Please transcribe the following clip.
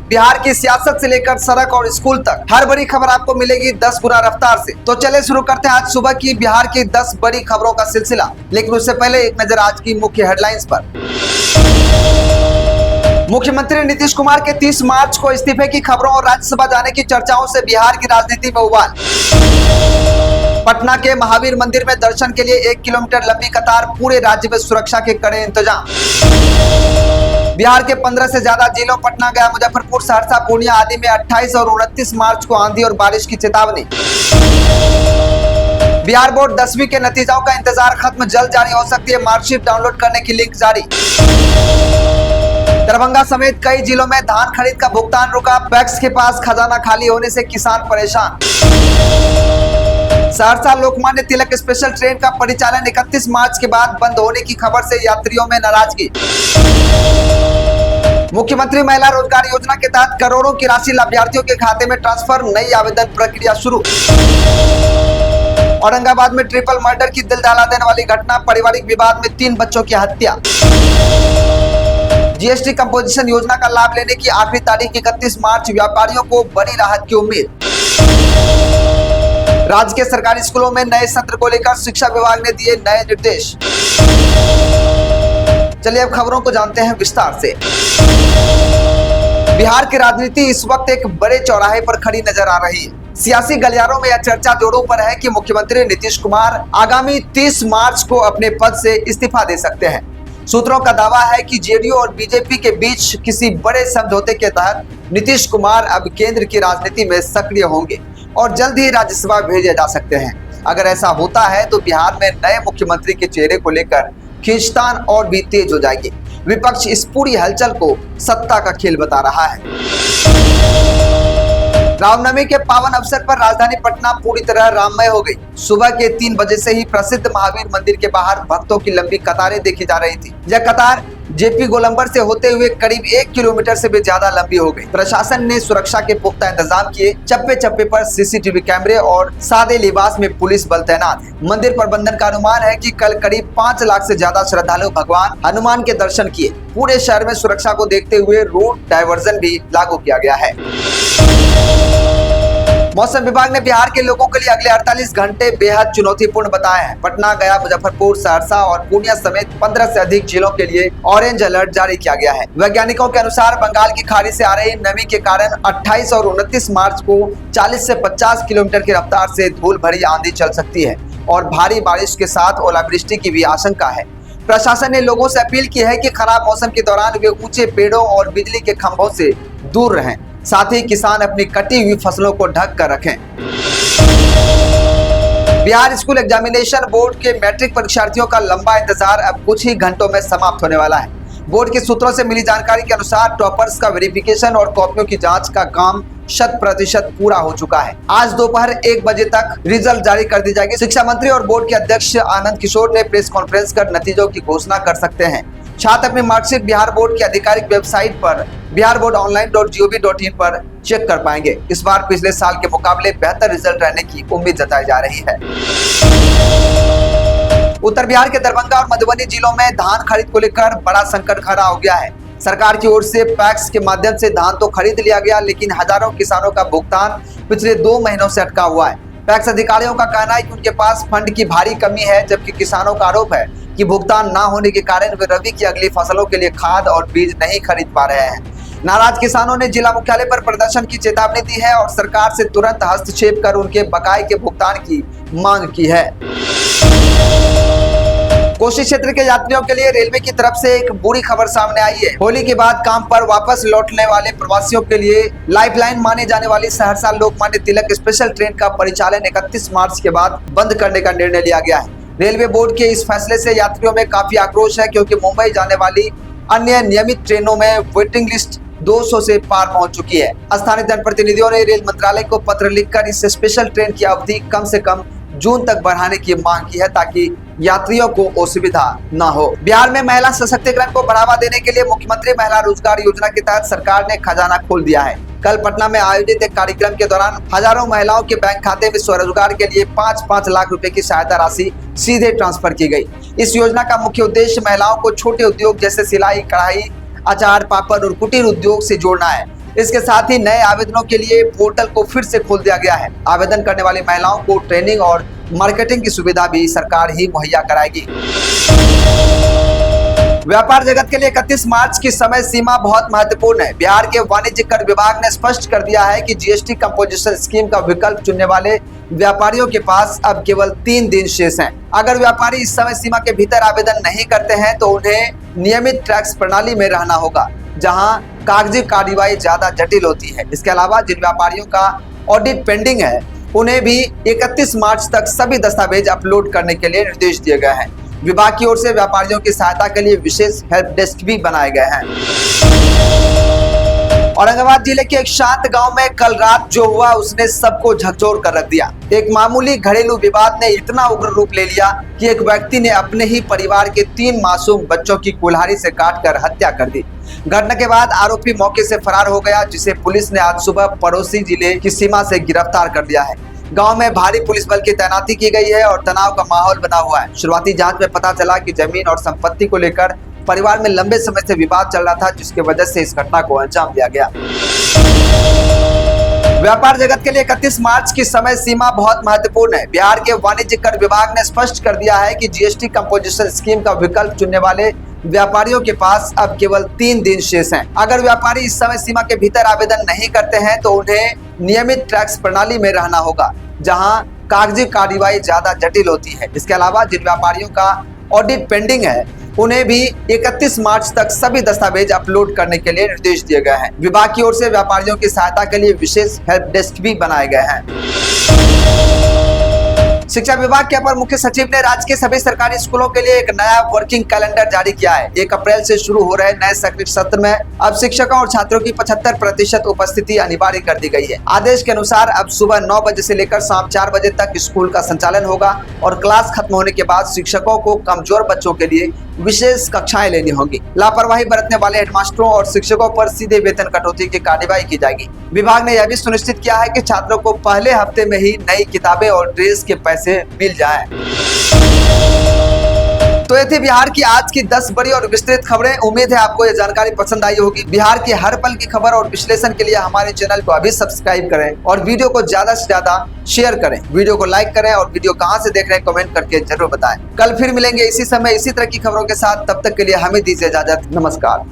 बिहार की सियासत से लेकर सड़क और स्कूल तक हर बड़ी खबर आपको मिलेगी 10 गुना रफ्तार से। तो चले शुरू करते हैं आज सुबह की बिहार की 10 बड़ी खबरों का सिलसिला। लेकिन उससे पहले एक नजर आज की मुख्य हेडलाइंस पर। मुख्यमंत्री नीतीश कुमार के 30 मार्च को इस्तीफे की खबरों और राज्यसभा जाने की चर्चाओं से बिहार की राजनीति में उबाल। पटना के महावीर मंदिर में दर्शन के लिए 1 किलोमीटर लंबी कतार, पूरे राज्य में सुरक्षा के कड़े इंतजाम। बिहार के 15 से ज्यादा जिलों पटना, गया, मुजफ्फरपुर, सहरसा, पूर्णिया आदि में 28 और 29 मार्च को आंधी और बारिश की चेतावनी। बिहार बोर्ड 10वीं के नतीजों का इंतजार खत्म, जल्द जारी हो सकती है मार्कशीट, डाउनलोड करने की लिंक जारी। दरभंगा समेत कई जिलों में धान खरीद का भुगतान रुका, पैक्स के पास खजाना खाली होने से किसान परेशान। सहरसा लोकमान्य तिलक स्पेशल ट्रेन का परिचालन 31 मार्च के बाद बंद होने की खबर से यात्रियों में नाराजगी। मुख्यमंत्री महिला रोजगार योजना के तहत करोड़ों की राशि लाभार्थियों के खाते में ट्रांसफर, नई आवेदन प्रक्रिया शुरू। औरंगाबाद में ट्रिपल मर्डर की दिल दहला देने वाली घटना, पारिवारिक विवाद में 3 बच्चों की हत्या। जीएसटी कंपोजिशन योजना का लाभ लेने की आखिरी तारीख 31 मार्च, व्यापारियों को बड़ी राहत की उम्मीद। राज्य के सरकारी स्कूलों में नए सत्र को लेकर शिक्षा विभाग ने दिए नए निर्देश। चलिए अब खबरों को जानते हैं विस्तार से। बिहार की राजनीति इस वक्त एक बड़े चौराहे पर खड़ी नजर आ रही है। सियासी गलियारों में यह चर्चा जोरों पर है कि मुख्यमंत्री नीतीश कुमार आगामी 30 मार्च को अपने पद से इस्तीफा दे सकते हैं। सूत्रों का दावा है कि जेडीयू और बीजेपी के बीच किसी बड़े समझौते के तहत नीतीश कुमार अब केंद्र की राजनीति में सक्रिय होंगे और जल्द ही राज्यसभा भेजे जा सकते हैं। अगर ऐसा होता है तो बिहार में नए मुख्यमंत्री के चेहरे को लेकर खींचतान और भी तेज हो जाएगी। विपक्ष इस पूरी हलचल को सत्ता का खेल बता रहा है। रामनवमी के पावन अवसर पर राजधानी पटना पूरी तरह राममय हो गई। सुबह के 3 बजे से ही प्रसिद्ध महावीर मंदिर के बाहर भक्तों की लंबी कतारें देखी जा रही थी। यह कतार जेपी गोलंबर से होते हुए करीब 1 किलोमीटर से भी ज्यादा लंबी हो गई। प्रशासन ने सुरक्षा के पुख्ता इंतजाम किए। चप्पे चप्पे पर सीसीटीवी कैमरे और सादे लिबास में पुलिस बल तैनात है। मंदिर प्रबंधन का अनुमान है कि कल करीब 5 लाख से ज्यादा श्रद्धालु भगवान हनुमान के दर्शन किए। पूरे शहर में सुरक्षा को देखते हुए रूट डायवर्जन भी लागू किया गया है। मौसम विभाग ने बिहार के लोगों के लिए अगले 48 घंटे बेहद चुनौतीपूर्ण बताए हैं। पटना, गया, मुजफ्फरपुर, सहरसा और पूर्णिया समेत 15 से अधिक जिलों के लिए ऑरेंज अलर्ट जारी किया गया है। वैज्ञानिकों के अनुसार बंगाल की खाड़ी से आ रही नमी के कारण 28 और 29 मार्च को 40 से 50 किलोमीटर की रफ्तार से धूल भरी आंधी चल सकती है और भारी बारिश के साथ ओलावृष्टि की भी आशंका है। प्रशासन ने लोगों से अपील की है कि खराब मौसम के दौरान वे ऊंचे पेड़ों और बिजली के खंभों से दूर रहें। साथ ही किसान अपनी कटी हुई फसलों को ढक कर रखें। बिहार स्कूल एग्जामिनेशन बोर्ड के मैट्रिक परीक्षार्थियों का लंबा इंतजार अब कुछ ही घंटों में समाप्त होने वाला है। बोर्ड के सूत्रों से मिली जानकारी के अनुसार टॉपर्स का वेरिफिकेशन और कॉपियों की जांच का काम 100% पूरा हो चुका है। आज दोपहर 1 बजे तक रिजल्ट जारी कर दी जाएगी। शिक्षा मंत्री और बोर्ड के अध्यक्ष आनंद किशोर ने प्रेस कॉन्फ्रेंस कर नतीजों की घोषणा कर सकते हैं। छात्र अपनी मार्कशीट बिहार बोर्ड की आधिकारिक वेबसाइट पर biharboardonline.gov.in पर चेक कर पाएंगे। इस बार पिछले साल के मुकाबले बेहतर रिजल्ट रहने की उम्मीद जताई जा रही है। उत्तर बिहार के दरभंगा और मधुबनी जिलों में धान खरीद को लेकर बड़ा संकट खड़ा हो गया है। सरकार की ओर से पैक्स के माध्यम से धान तो खरीद लिया गया, लेकिन हजारों किसानों का भुगतान पिछले 2 महीनों से अटका हुआ है। पैक्स अधिकारियों का कहना है कि उनके पास फंड की भारी कमी है, जबकि किसानों का आरोप है कि भुगतान न होने के कारण वे रबी की अगली फसलों के लिए खाद और बीज नहीं खरीद पा रहे हैं। नाराज किसानों ने जिला मुख्यालय पर प्रदर्शन की चेतावनी दी है और सरकार से तुरंत हस्तक्षेप कर उनके बकाये के भुगतान की मांग की है। कोसी क्षेत्र के यात्रियों के लिए रेलवे की तरफ से एक बुरी खबर सामने आई है। होली के बाद काम पर वापस लौटने वाले प्रवासियों के लिए लाइफलाइन माने जाने वाली सहरसा लोकमान्य तिलक स्पेशल ट्रेन का परिचालन 31 मार्च के बाद बंद करने का निर्णय लिया गया है। रेलवे बोर्ड के इस फैसले से यात्रियों में काफी आक्रोश है, क्योंकि मुंबई जाने वाली अन्य नियमित ट्रेनों में वेटिंग लिस्ट 200 से पार पहुंच चुकी है। स्थानीय जनप्रतिनिधियों ने रेल मंत्रालय को पत्र लिखकर इस स्पेशल ट्रेन की अवधि कम से कम जून तक बढ़ाने की मांग की है, ताकि यात्रियों को असुविधा न हो। बिहार में महिला सशक्तिकरण को बढ़ावा देने के लिए मुख्यमंत्री महिला रोजगार योजना के तहत सरकार ने खजाना खोल दिया है। कल पटना में आयोजित एक कार्यक्रम के दौरान हजारों महिलाओं के बैंक खाते में स्वरोजगार के लिए 5-5 लाख रुपए की सहायता राशि सीधे ट्रांसफर की गई। इस योजना का मुख्य उद्देश्य महिलाओं को छोटे उद्योग जैसे सिलाई, कढ़ाई, अचार, पापड़ और कुटीर उद्योग से जोड़ना है। इसके साथ ही नए आवेदनों के लिए पोर्टल को फिर से खोल दिया गया है। आवेदन करने वाली महिलाओं को ट्रेनिंग और मार्केटिंग की सुविधा भी सरकार ही मुहैया कराएगी। व्यापार जगत के लिए 31 मार्च की समय सीमा बहुत महत्वपूर्ण है। बिहार के वाणिज्य कर विभाग ने स्पष्ट कर दिया है कि जीएसटी कंपोजिशन स्कीम का विकल्प चुनने वाले व्यापारियों के पास अब केवल 3 दिन शेष हैं। अगर व्यापारी इस समय सीमा के भीतर आवेदन नहीं करते हैं तो उन्हें नियमित टैक्स प्रणाली में रहना होगा, जहां कागजी कार्रवाई ज्यादा जटिल होती है। इसके अलावा जिन व्यापारियों का ऑडिट पेंडिंग है उन्हें भी 31 मार्च तक सभी दस्तावेज अपलोड करने के लिए निर्देश दिए गए हैं। विभाग की ओर से व्यापारियों की सहायता के लिए विशेष हेल्प डेस्क भी बनाए गए हैं। औरंगाबाद जिले के एक शांत गांव में कल रात जो हुआ उसने सबको झकझोर कर रख दिया। एक मामूली घरेलू विवाद ने इतना उग्र रूप ले लिया कि एक व्यक्ति ने अपने ही परिवार के 3 मासूम बच्चों की कुल्हाड़ी से काटकर हत्या कर दी। घटना के बाद आरोपी मौके से फरार हो गया, जिसे पुलिस ने आज सुबह पड़ोसी जिले की सीमा से गिरफ्तार कर लिया है। गांव में भारी पुलिस बल की तैनाती की गई है और तनाव का माहौल बना हुआ है। शुरुआती जांच में पता चला कि जमीन और संपत्ति को लेकर परिवार में लंबे समय से विवाद चल रहा था, जिसकी वजह से इस घटना को अंजाम दिया गया। व्यापार जगत के लिए 31 मार्च की समय सीमा बहुत महत्वपूर्ण है। बिहार के वाणिज्य कर विभाग ने स्पष्ट कर दिया है कि जीएसटी कंपोजिशन स्कीम का विकल्प चुनने वाले व्यापारियों के पास अब केवल 3 दिन शेष हैं। अगर व्यापारी इस समय सीमा के भीतर आवेदन नहीं करते हैं तो उन्हें नियमित टैक्स प्रणाली में रहना होगा, जहां कागजी कार्रवाई ज्यादा जटिल होती है। इसके अलावा जिन व्यापारियों का ऑडिट पेंडिंग है उन्हें भी 31 मार्च तक सभी दस्तावेज अपलोड करने के लिए निर्देश दिए गए हैं। विभाग की ओर से व्यापारियों की सहायता के लिए विशेष हेल्प डेस्क भी बनाए गए हैं। शिक्षा विभाग के अपर मुख्य सचिव ने राज्य के सभी सरकारी स्कूलों के लिए एक नया वर्किंग कैलेंडर जारी किया है। 1 अप्रैल से शुरू हो रहे नए शैक्षणिक सत्र में अब शिक्षकों और छात्रों की 75% उपस्थिति अनिवार्य कर दी गई है। आदेश के अनुसार अब सुबह 9 बजे से लेकर शाम 4 बजे तक स्कूल का संचालन होगा और क्लास खत्म होने के बाद शिक्षकों को कमजोर बच्चों के लिए विशेष कक्षाएं लेनी होंगी। लापरवाही बरतने वाले हेडमास्टरों और शिक्षकों पर सीधे वेतन कटौती की कार्रवाई की जाएगी। विभाग ने यह भी सुनिश्चित किया है कि छात्रों को पहले हफ्ते में ही नई किताबें और ड्रेस के पैसे मिल जाएं। तो ये थी बिहार की आज की 10 बड़ी और विस्तृत खबरें। उम्मीद है आपको ये जानकारी पसंद आई होगी। बिहार की हर पल की खबर और विश्लेषण के लिए हमारे चैनल को अभी सब्सक्राइब करें और वीडियो को ज्यादा से ज्यादा शेयर करें। वीडियो को लाइक करें और वीडियो कहां से देख रहे हैं कमेंट करके जरूर बताएं। कल फिर मिलेंगे इसी समय इसी तरह की खबरों के साथ। तब तक के लिए हमें दीजिए इजाजत। नमस्कार।